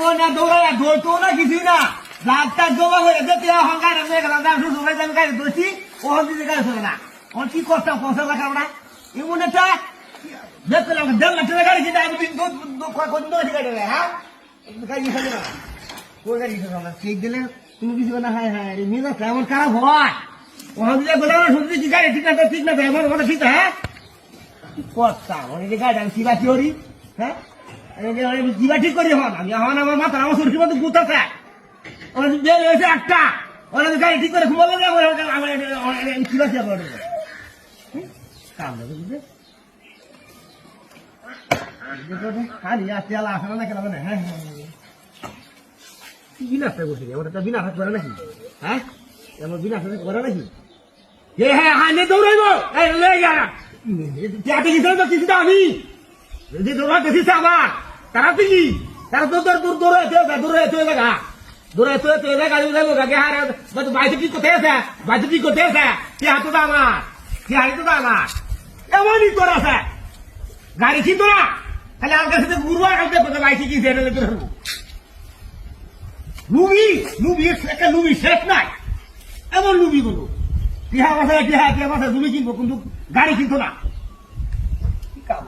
ও না দৌড়ায় ধরতো না কিছুই না লাখটা জমা হয়ে যেতে অহংকার হয়ে গেলাম শুধু আমি গাড়ি ধরছি ও দিতে গাড়ি চলে না ও কি করতাম 50 লাখ আমরা এমন একটা দেখতে লাগবে 1.5 লাখ টাকা গাড়ি কিনে আমি কদিন ধরে গাড়ি হ্যাঁ গাড়ি খেলে না কোন গাড়ি খেলে না ঠিক দিলে তুমি কিছু না হ্যাঁ হ্যাঁ মেজাজ এমন খারাপ হয় ও দিলে বললাম না শুনছি কি গাড়ি ঠিক না এমন কথা ঠিক হ্যাঁ কি করতাম অনেকে গাড়ি আমি কিবা কি করি হ্যাঁ কিবা ঠিক করি হন আমি হন আমার মাথা আমার শরীর মতো গুত আছে আমার বেল হয়েছে 8টা ওরা গাড়ি ঠিক করে ঘুমাবো না আমার কিবা কি আপনার কাম না বুঝলে খালি তেল আসে না কেন হ্যাঁ হ্যাঁ বিনাশটা করছি ওটা তো বিনাশ করে নাকি হ্যাঁ এমন বিনাশ করে নাকি হ্যাঁ হ্যাঁ হ্যাঁ দৌড়াইব কিছুটা আমি যদি দৌড়া দেখিস আমার তারা তো কি তারা তো তোর দূরে বাইরে কি কোথায় আছে বাইরে কি কোথায় আছে সে হাতে তো আমার সে হাতে তো আমার এমনই তোর আছে গাড়ি কিনতো না খালি আমার কাছে ঘুরবা কালকে বাইকে কি লুবি একটা লুবি শেষ নাই এমন লুবি গুলো টিহা মাথায় লুবি কিনবো কিন্তু গাড়ি কিনতো না কি কাম